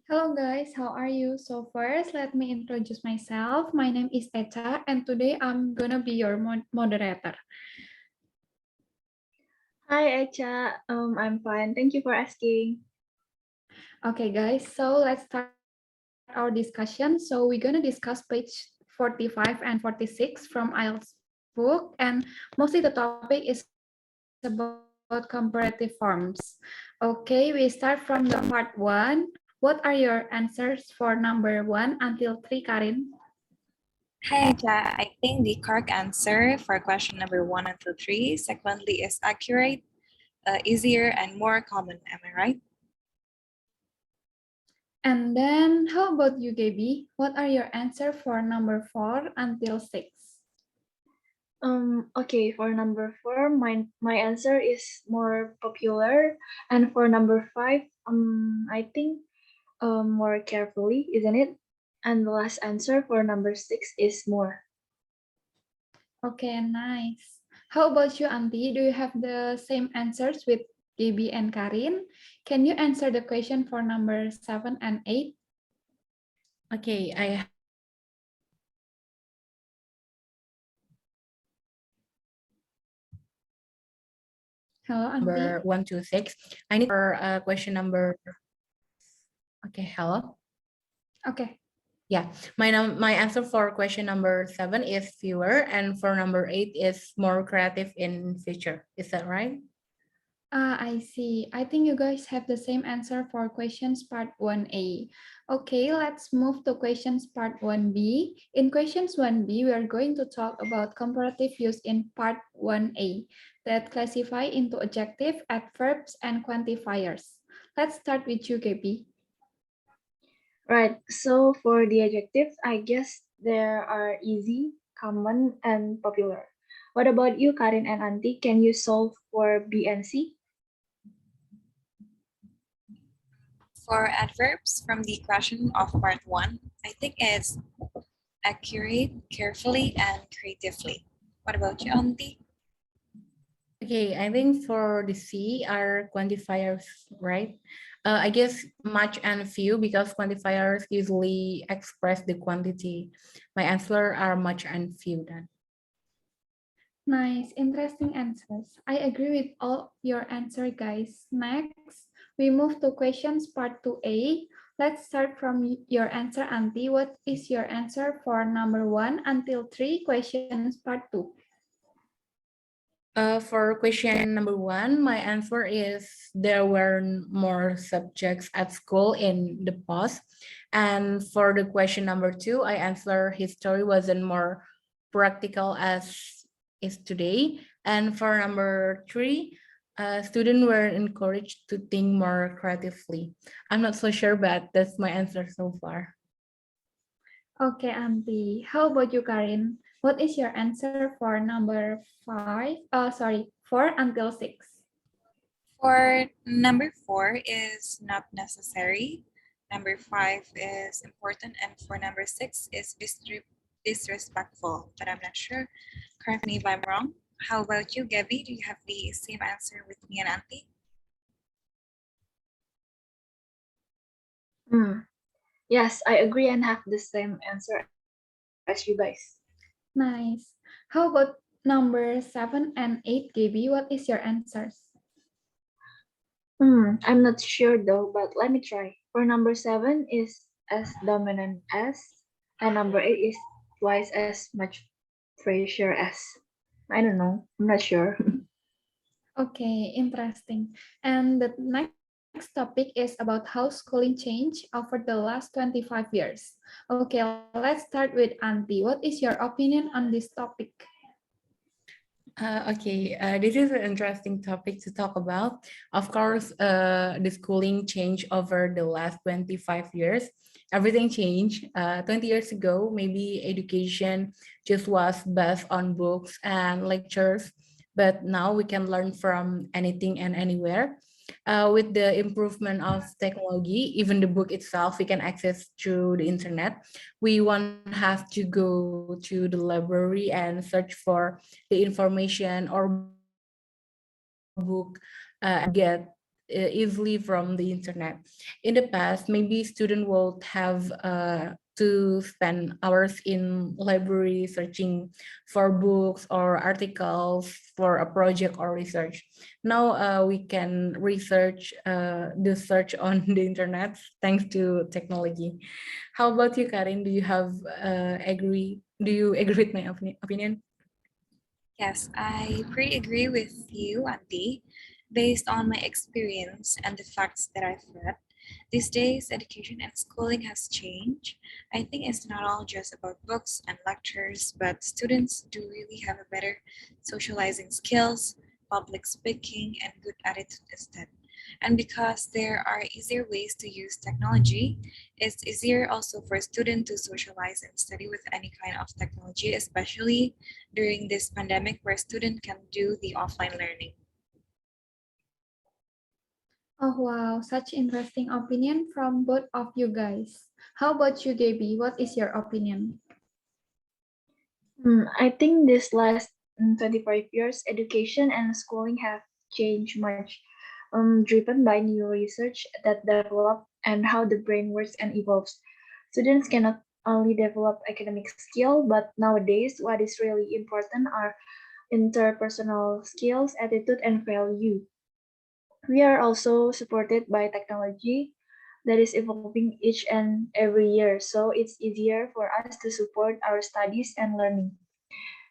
Hello guys, how are you? So first, let me introduce myself. My name is Echa and today I'm gonna be your moderator. Hi, Echa. I'm fine. Thank you for asking. Okay guys, so let's start our discussion. So we're gonna discuss page 45 and 46 from Ielts book, and mostly the topic is about comparative forms. Okay, we start from the part 1. What are your answers for number 1 until 3, Karyn? Hi, Aja. I think the correct answer for question number 1 until 3, secondly, is accurate, easier, and more common. Am I right? And then, how about you, Gaby? What are your answer for number 4 until 6? Okay, for number 4, my answer is more popular, and for number 5, I think more carefully, isn't it? And the last answer for number 6 is more. Okay, nice. How about you, Auntie? Do you have the same answers with Gaby and Karyn? Can you answer the question for number 7 and 8? Okay, I Hello, number Auntie? 1 to 6. I need for question number. Okay, hello. Okay. Yeah, my answer for question number 7 is fewer, and for number 8 is more creative in future. Is that right? I see. I think you guys have the same answer for questions part 1A. Okay, let's move to questions part 1B. In questions 1B, we are going to talk about comparative use in part 1A that classify into adjective, adverbs, and quantifiers. Let's start with you, Gaby. Right, so for the adjectives, I guess there are easy, common, and popular. What about you, Karin and Auntie? Can you solve for B and C? For adverbs from the question of part 1, I think it's accurate, carefully, and creatively. What about you, Auntie? Okay, I think for the C are quantifiers, right? I guess much and few because quantifiers usually express the quantity. My answer are much and few then. Nice, interesting answers. I agree with all your answer, guys. Next, we move to questions part 2A. Let's start from your answer, Auntie. What is your answer for number 1 until 3 questions part 2? For question number 1, my answer is there were more subjects at school in the past. And for the question number 2, I answer history wasn't more practical as is today. And for number 3, students were encouraged to think more creatively. I'm not so sure, but that's my answer so far. Okay, Auntie. How about you, Karin? What is your answer for number 5? Sorry, 4 until 6? For number 4 is not necessary. Number 5 is important. And for number 6 is disrespectful. But I'm not sure. Correct me if I'm wrong. How about you, Gabby? Do you have the same answer with me and Auntie? Yes, I agree and have the same answer as you guys. Nice. How about number 7 and 8, Gaby? What is your answers? I'm not sure though, but let me try. For number 7 is as dominant as, and number 8 is twice as much pressure as. I don't know. I'm not sure. Okay, interesting. And the next topic is about how schooling changed over the last 25 years. Okay, let's start with Auntie. What is your opinion on this topic? Okay, this is an interesting topic to talk about. Of course, the schooling changed over the last 25 years. Everything changed. 20 years ago, maybe education just was based on books and lectures, but now we can learn from anything and anywhere. With the improvement of technology, even the book itself, we can access through the internet. We won't have to go to the library and search for the information or book and get easily from the internet. In the past, maybe student would have to spend hours in library searching for books or articles for a project or research. Now we can research the search on the internet thanks to technology. How about you, Karyn? Do you have agree? Do you agree with my opinion? Yes, I pretty agree with you, Auntie. Based on my experience and the facts that I've read, these days education and schooling has changed. I think it's not all just about books and lectures, but students do really have a better socializing skills, public speaking, and good attitude instead. And because there are easier ways to use technology, it's easier also for a student to socialize and study with any kind of technology, especially during this pandemic where student can do the offline learning. Oh wow, such interesting opinion from both of you guys. How about you, Gaby? What is your opinion? I think this last 25 years, education and schooling have changed much, driven by new research that develop and how the brain works and evolves. Students cannot only develop academic skill, but nowadays what is really important are interpersonal skills, attitude, and value. We are also supported by technology that is evolving each and every year, so it's easier for us to support our studies and learning.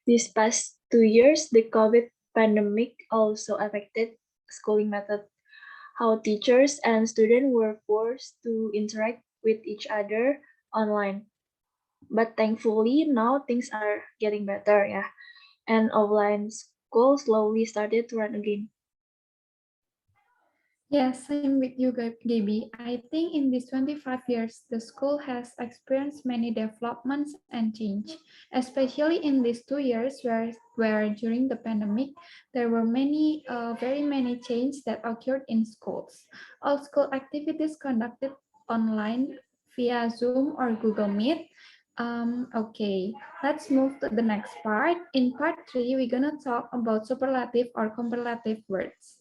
These past 2 years, the COVID pandemic also affected schooling method, how teachers and students were forced to interact with each other online. But thankfully, now things are getting better, yeah. And offline school slowly started to run again. Yes, same with you, Gaby. I think in these 25 years, the school has experienced many developments and change, especially in these 2 years where during the pandemic, there were very many changes that occurred in schools. All school activities conducted online via Zoom or Google Meet. Okay, let's move to the next part. In part 3, we're gonna talk about superlative or comparative words.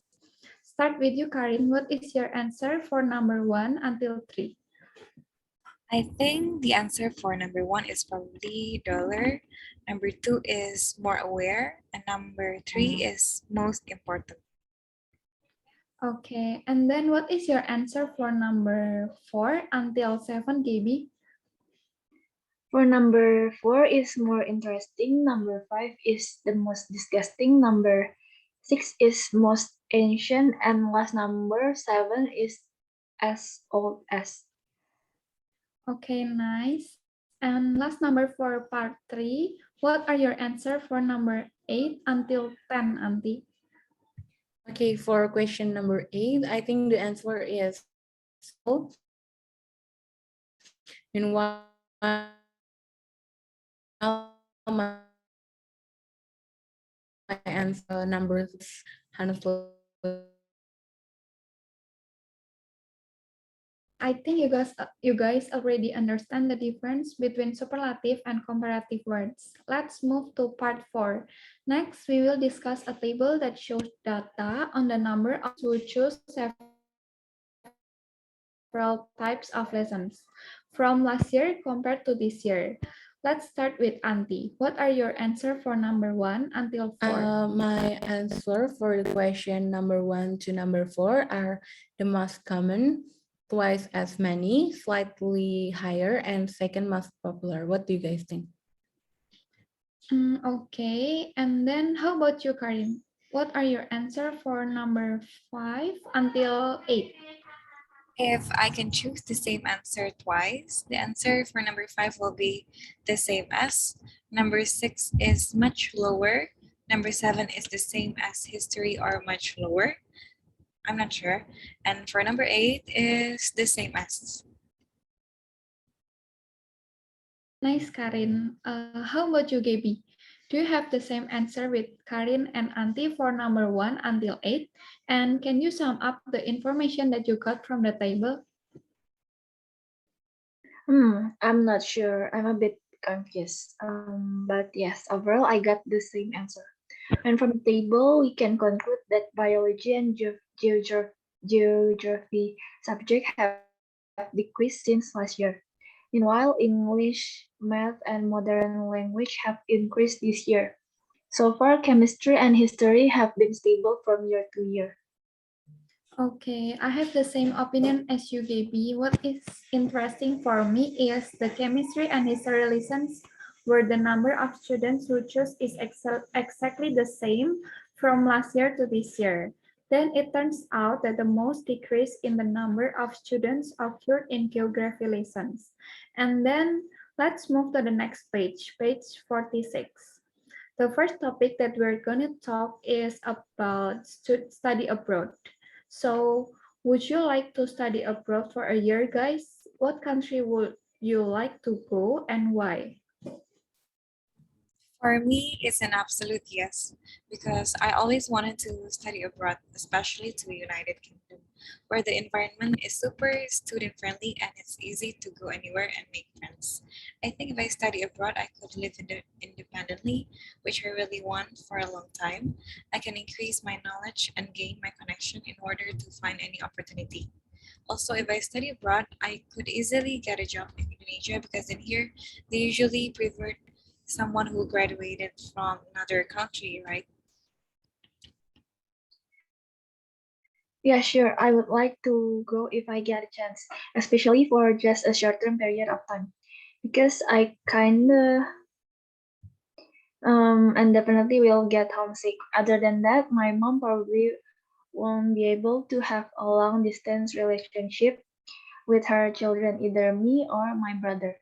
Start with you, Karyn. What is your answer for number 1 until 3? I think the answer for number one is probably dollar. Number two is more aware. And number three is most important. Okay, and then what is your answer for number 4 until 7, Gaby? For number 4 is more interesting. Number 5 is the most disgusting. Number 6 is most ancient. And last number 7 is as old as. Okay, nice. And last number for part 3, what are your answer for number 8 until 10, Auntie? Okay, for question number 8, I think the answer is all. Meanwhile, my answer number 6, honestly. I think you guys already understand the difference between superlative and comparative words. Let's move to part 4. Next, we will discuss a table that shows data on the number of who choose several types of lessons from last year compared to this year. Let's start with Auntie. What are your answer for number 1 until 4? My answer for the question number 1 to number 4 are the most common, twice as many, slightly higher, and second most popular. What do you guys think? Okay, and then how about you, Karim? What are your answer for number 5 until 8? If I can choose the same answer twice, the answer for number five will be the same as. Number six is much lower. Number seven is the same as history or much lower. I'm not sure. And for number eight is the same as. Nice, Karin. How about you, Gaby? Do you have the same answer with Karin and Auntie for number 1 until 8? And can you sum up the information that you got from the table? I'm not sure. I'm a bit confused. But yes, overall, I got the same answer. And from the table, we can conclude that biology and geography subject have decreased since last year. Meanwhile, English, math, and modern language have increased this year. So far, chemistry and history have been stable from year to year. Okay, I have the same opinion as you, Gaby. What is interesting for me is the chemistry and history lessons where the number of students who choose is exactly the same from last year to this year. Then it turns out that the most decrease in the number of students occurred in geography lessons. And then let's move to the next page, page 46. The first topic that we're going to talk is about study abroad. So, would you like to study abroad for a year, guys? What country would you like to go and why? For me, it's an absolute yes, because I always wanted to study abroad, especially to the United Kingdom, where the environment is super student friendly and it's easy to go anywhere and make friends. I think if I study abroad, I could live independently, which I really want for a long time. I can increase my knowledge and gain my connection in order to find any opportunity. Also, if I study abroad, I could easily get a job in Indonesia because in here they usually prefer someone who graduated from another country, right? Yeah, sure. I would like to go if I get a chance, especially for just a short-term period of time, because I kinda and definitely will get homesick. Other than that, my mom probably won't be able to have a long distance relationship with her children, either me or my brother.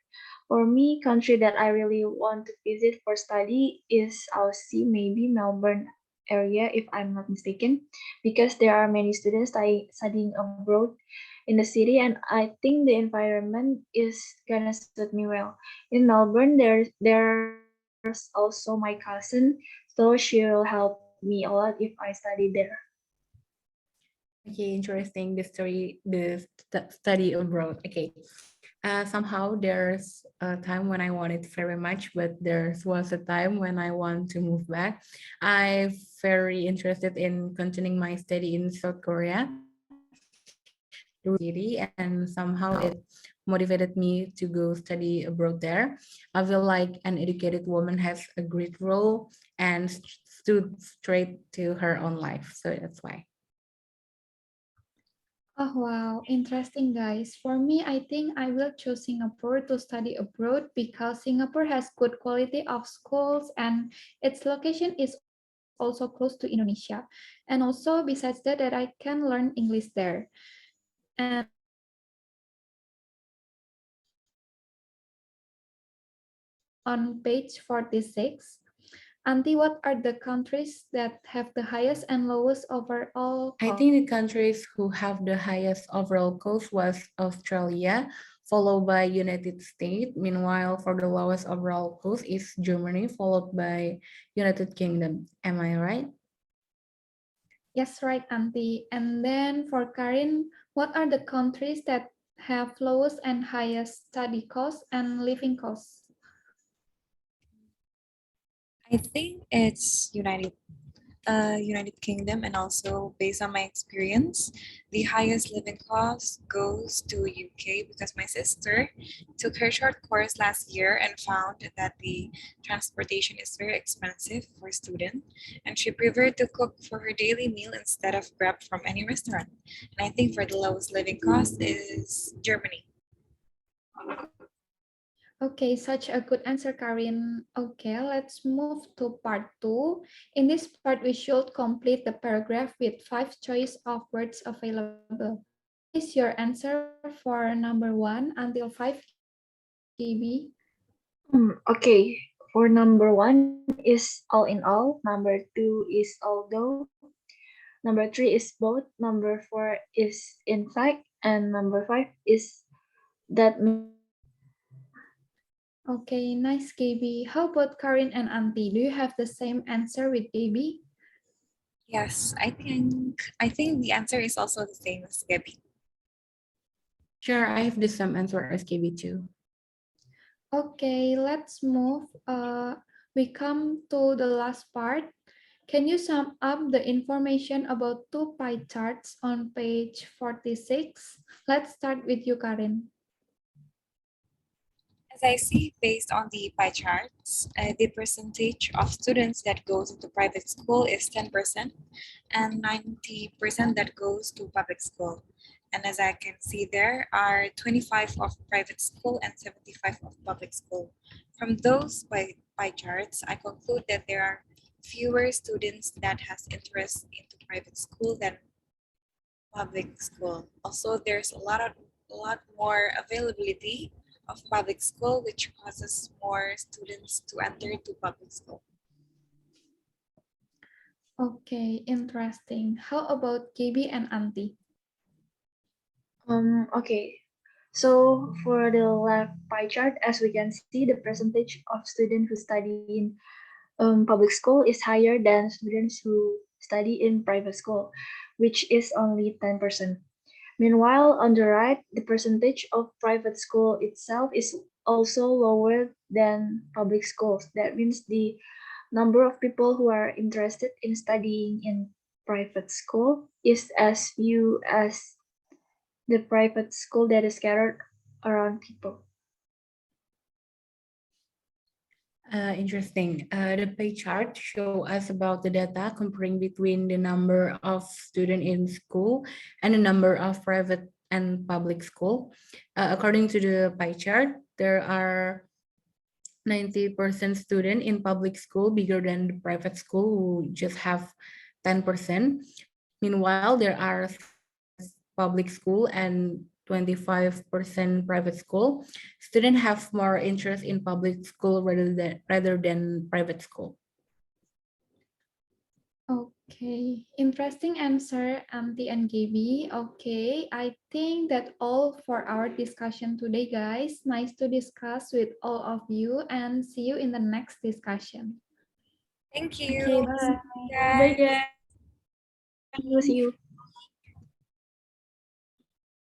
For me, country that I really want to visit for study is Aussie, maybe Melbourne area if I'm not mistaken, because there are many students studying abroad in the city, and I think the environment is gonna suit me well. In Melbourne, there's also my cousin, so she'll help me a lot if I study there. Okay, interesting. The story, study abroad. Okay. Somehow there's a time when I wanted very much, but there was a time when I want to move back. I'm very interested in continuing my study in South Korea, city, and somehow it motivated me to go study abroad there. I feel like an educated woman has a great role and stood straight to her own life. So that's why. Oh wow, interesting guys. For me, I think I will choose Singapore to study abroad because Singapore has good quality of schools and its location is also close to Indonesia. And also besides that I can learn English there. And on page 47, Auntie, what are the countries that have the highest and lowest overall cost? I think the countries who have the highest overall cost was Australia, followed by United States. Meanwhile, for the lowest overall cost is Germany, followed by United Kingdom. Am I right? Yes, right, Auntie. And then for Karin, what are the countries that have lowest and highest study costs and living costs? I think it's United Kingdom, and also based on my experience, the highest living cost goes to UK because my sister took her short course last year and found that the transportation is very expensive for a student, and she preferred to cook for her daily meal instead of grab from any restaurant. And I think for the lowest living cost is Germany. Okay, such a good answer, Karin. Okay, let's move to part 2. In this part, we should complete the paragraph with 5 choice of words available. What is your answer for number 1 until 5, KB? Okay, for number one is all in all, number two is although, number three is both, number four is in fact, and number five is that means. Okay, nice, KB. How about Karin and Auntie? Do you have the same answer with KB? Yes, I think the answer is also the same as Gabby. Sure, I have the same answer as KB too. Okay, let's move. We come to the last part. Can you sum up the information about two pie charts on page 46? Let's start with you, Karyn. As I see, based on the pie charts, the percentage of students that goes into private school is 10% and 90% that goes to public school. And as I can see, there are 25 of private school and 75 of public school. From those pie charts, I conclude that there are fewer students that has interest into private school than public school. Also, there's a lot more availability of public school, which causes more students to enter to public school. Okay, interesting. How about KB and Auntie? Okay. So for the left pie chart, as we can see, the percentage of students who study in public school is higher than students who study in private school, which is only 10%. Meanwhile, on the right, the percentage of private school itself is also lower than public schools. That means the number of people who are interested in studying in private school is as few as the private school that is scattered around people. Interesting. The pie chart show us about the data comparing between the number of students in school and the number of private and public school. According to the pie chart, there are 90% student in public school, bigger than the private school, who just have 10%. Meanwhile, there are public school and 25% private school. Students have more interest in public school rather than private school. Okay, interesting answer, Auntie and Gaby. Okay, I think that all for our discussion today, guys. Nice to discuss with all of you and see you in the next discussion. Thank you. Okay, bye. Guys. Bye, guys. See you.